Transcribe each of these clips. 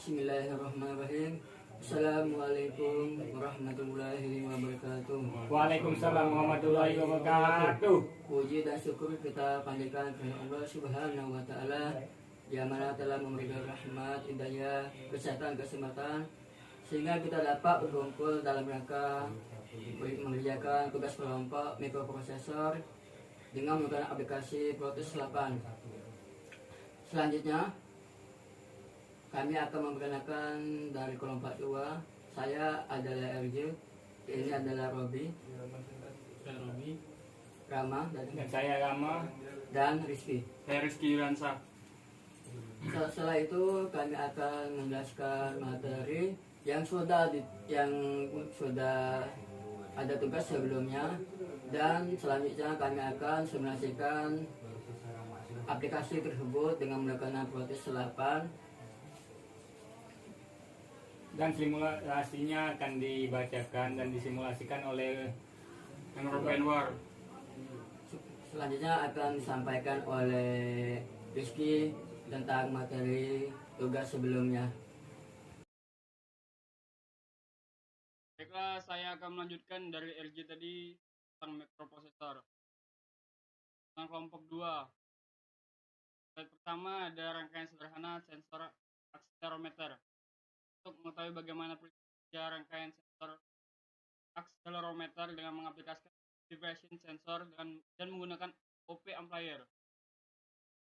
Bismillahirrahmanirrahim. Assalamualaikum warahmatullahi wabarakatuh. Waalaikumsalam warahmatullahi wabarakatuh. Puji dan syukur kita panjatkan kepada Allah Subhanahu wa taala yang mana telah memberikan rahmat, hidayah, kesehatan, kesempatan sehingga kita dapat berkumpul dalam rangka mengerjakan tugas kelompok mikroprosesor dengan menggunakan aplikasi Protus 8. Selanjutnya kami akan memperkenalkan dari kelompok 2. Saya adalah RJ, ini adalah Robi, Rama, Dan saya Rama. dan Rizky. Saya Rizky Yuransa. Setelah itu kami akan menjelaskan materi yang sudah ada tugas sebelumnya, dan selanjutnya kami akan simulasikan aplikasi tersebut dengan menggunakan Protus 8. Dan simulasinya akan dibacakan dan disimulasikan oleh Menro Penwar. Selanjutnya akan disampaikan oleh Rizky tentang materi tugas sebelumnya. Baiklah, saya akan melanjutkan dari RJ tadi tentang mikroprosesor. Tentang kelompok 2. Slide pertama ada rangkaian sederhana sensor akselerometer. Untuk mengetahui bagaimana kerja rangkaian sensor akselerometer dengan mengaplikasikan vibration sensor dan menggunakan OP amplifier.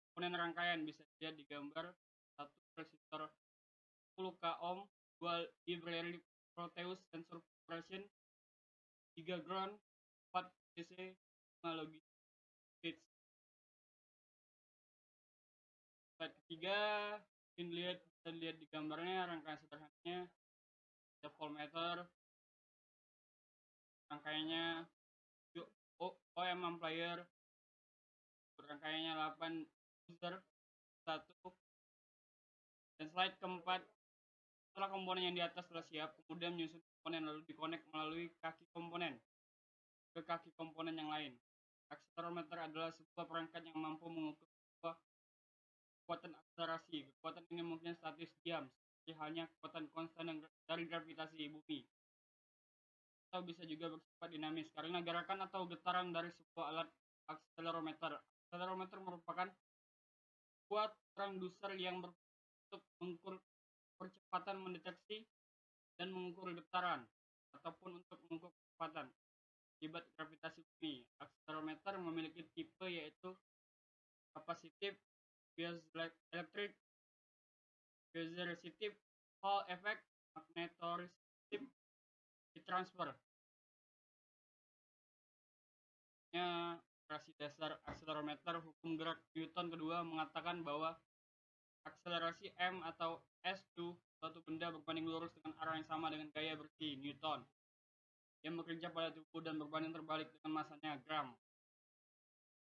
Komponen rangkaian bisa dilihat di gambar. 1 resistor 10 k ohm, 2 library Proteus sensor vibration, 3 ground, 4 cc, 5 logic switch. Slide ketiga, bisa dilihat di gambarnya rangkaian sederhananya. Ada voltmeter, rangkaiannya OM amplifier, rangkaiannya 8 booster 1. Dan slide keempat, setelah komponen yang di atas telah siap, kemudian menyusun komponen lalu dikonek melalui kaki komponen ke kaki komponen yang lain. Akselerometer adalah sebuah perangkat yang mampu mengukur sebuah kekuatan akselerasi. Kekuatan ini mungkin statis diam, seperti halnya kekuatan konstan dari gravitasi bumi, atau bisa juga bersifat dinamis karena gerakan atau getaran dari sebuah alat akselerometer. Akselerometer merupakan sebuah transducer yang berbentuk mengukur percepatan mendeteksi dan mengukur getaran, ataupun untuk mengukur kecepatan akibat gravitasi bumi. Akselerometer memiliki tipe yaitu kapasitif, piezoelectric, piezoresistif, Hall effect, magnetoresistif, heat transfer. Operasi dasar akselerometer. Hukum gerak Newton kedua mengatakan bahwa akselerasi m atau s suatu benda berbanding lurus dengan arah yang sama dengan gaya bersih Newton yang bekerja pada tubuh dan berbanding terbalik dengan masanya gram.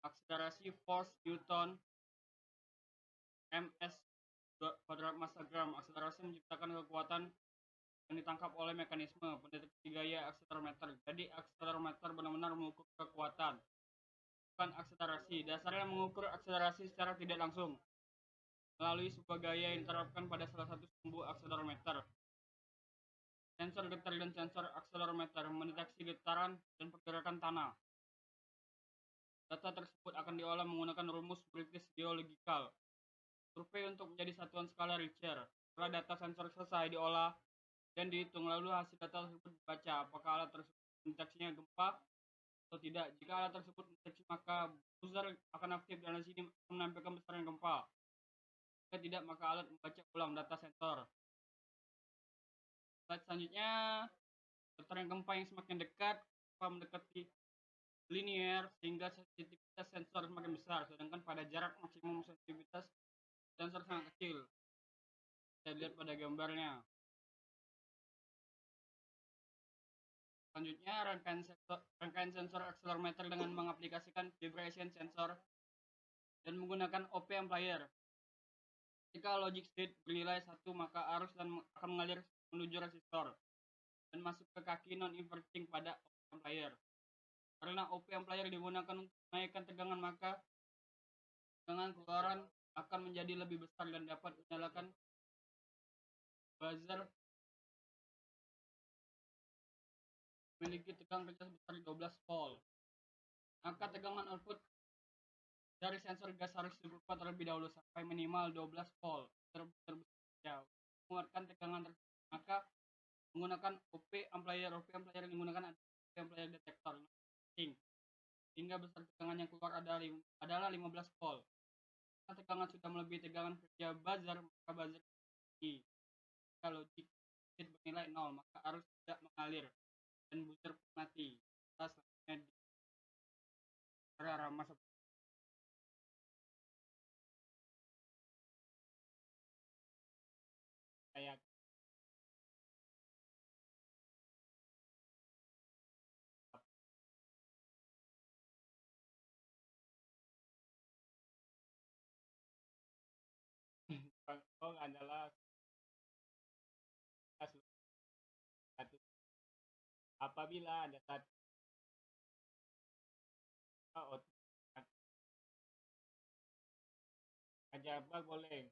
Akselerasi force Newton ms kuadrat massa gram. Akselerasi menciptakan kekuatan yang ditangkap oleh mekanisme pendeteksi gaya akselerometer. Jadi akselerometer benar-benar mengukur kekuatan, bukan akselerasi. Dasarnya mengukur akselerasi secara tidak langsung melalui sebuah gaya yang diterapkan pada salah satu sumbu akselerometer. Sensor getar dan sensor akselerometer mendeteksi getaran dan pergerakan tanah. Data tersebut akan diolah menggunakan rumus British Geological Survey untuk menjadi satuan skala Richter. Setelah data sensor selesai diolah dan dihitung, lalu hasil data tersebut dibaca apakah alat tersebut mendeteksinya gempa atau tidak. Jika alat tersebut mendeteksi, maka buzzer akan aktif dan di sini menampilkan besaran gempa. Jika tidak, maka alat membaca ulang data sensor. Slide selanjutnya, getaran gempa yang semakin dekat mendekati linear sehingga sensitivitas sensor semakin besar, sedangkan pada jarak maksimum sensitivitas sensor sangat kecil. Kita lihat pada gambarnya. Selanjutnya, rangkaian sensor akselerometer dengan mengaplikasikan vibration sensor dan menggunakan OP amplifier. Jika logic state bernilai 1, maka arus akan mengalir menuju resistor dan masuk ke kaki non-inverting pada OP amplifier. Karena OP amplifier digunakan untuk menaikkan tegangan, maka tegangan keluaran akan menjadi lebih besar dan dapat menyalakan buzzer memiliki tegangan kerja sebesar 12 volt. Maka tegangan output dari sensor gas harus dibuka terlebih dahulu sampai minimal 12 volt terbesar. Mengeluarkan tegangan tersebut, maka menggunakan OP amplifier yang menggunakan OP amplifier detektor hingga besar tegangan yang keluar adalah 15 volt. Jika tegangan sudah melebihi tegangan kerja buzzer, maka buzzer kalau logic gate bernilai 0, maka arus tidak mengalir dan buzzer mati. Selanjutnya di ramah kayak Bangkok adalah satu. Apabila ada satu ajabat boleh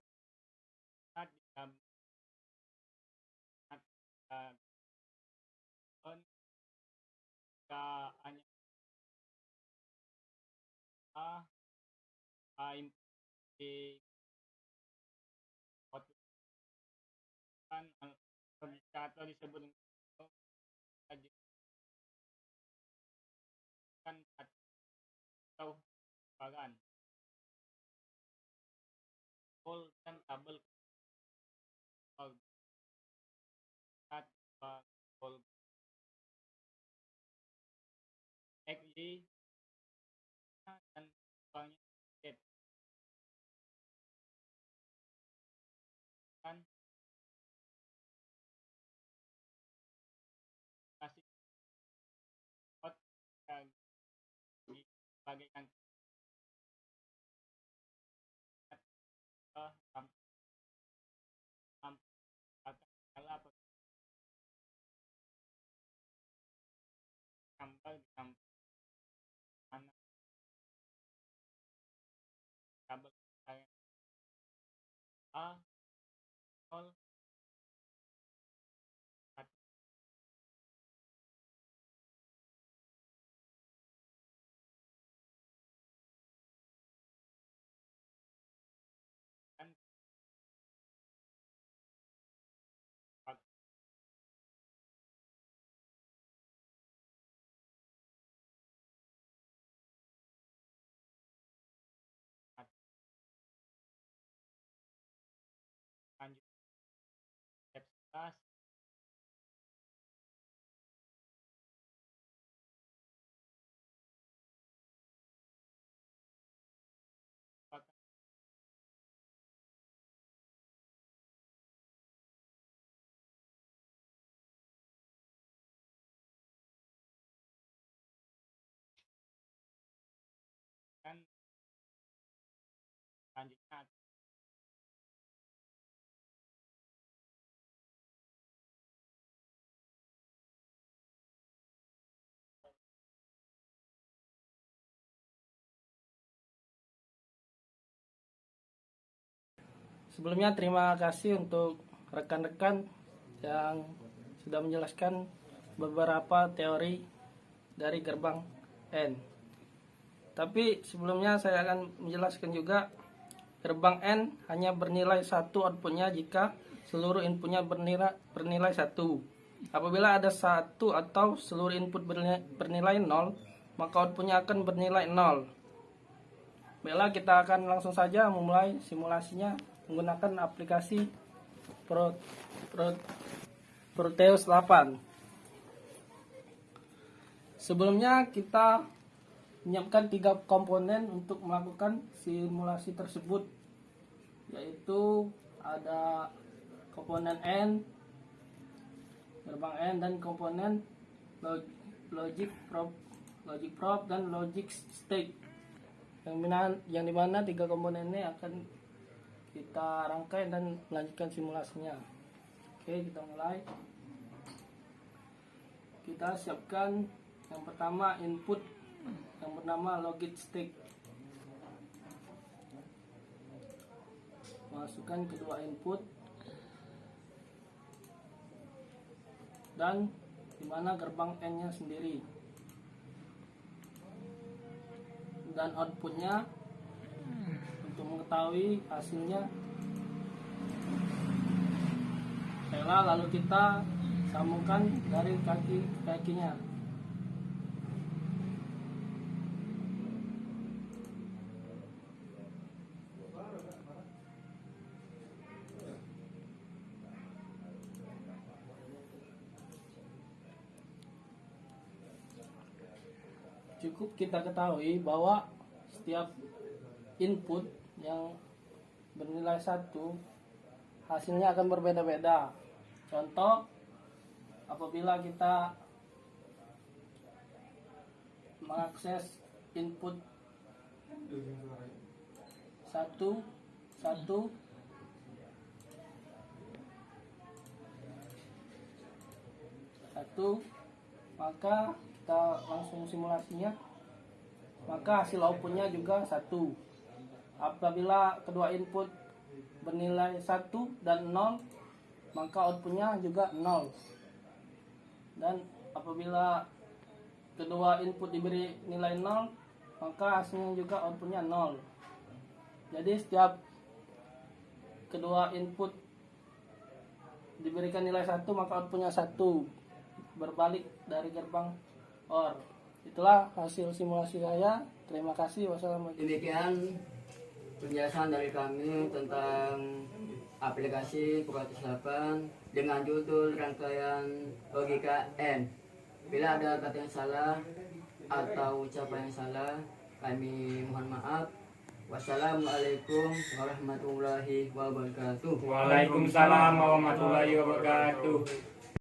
hanya di atau disebut kan atau bagan full dan tabel full XY dan banyak set kan kasih out sebagai yang akan tambah mana kabel A 0 dan lanjut step 11 dan selanjutnya Sebelumnya terima kasih untuk rekan-rekan yang sudah menjelaskan beberapa teori dari gerbang N. Tapi sebelumnya saya akan menjelaskan juga gerbang N hanya bernilai 1 outputnya jika seluruh inputnya bernilai 1. Apabila ada 1 atau seluruh input bernilai 0, maka outputnya akan bernilai 0. Baiklah, kita akan langsung saja memulai simulasinya menggunakan aplikasi Proteus 8. Sebelumnya kita menyiapkan 3 komponen untuk melakukan simulasi tersebut, yaitu ada komponen N, gerbang N, dan komponen logic probe dan logic state, yang dimana 3 komponen ini akan kita rangkai dan melanjutkan simulasinya. Oke, kita mulai. Kita siapkan yang pertama input yang bernama logic state. Masukkan kedua input. dan di mana gerbang N-nya sendiri. Dan outputnya untuk mengetahui hasilnya lalu kita sambungkan dari kaki-kakinya. Cukup kita ketahui bahwa setiap input yang bernilai 1 hasilnya akan berbeda-beda. Contoh, apabila kita mengakses input 1, maka kita langsung simulasinya, maka hasil outputnya juga 1. Apabila kedua input bernilai 1 dan 0, maka outputnya juga 0. Dan apabila kedua input diberi nilai 0, maka hasilnya juga outputnya 0. Jadi setiap kedua input diberikan nilai 1, maka outputnya 1, berbalik dari gerbang OR. Itulah hasil simulasi saya. Terima kasih. Wassalamualaikum. Demikian penjelasan dari kami tentang aplikasi Prokatus 8 dengan judul rangkaian logika N. Bila ada kata yang salah atau ucapan yang salah, kami mohon maaf. Wassalamualaikum warahmatullahi wabarakatuh. Waalaikumsalam warahmatullahi wabarakatuh.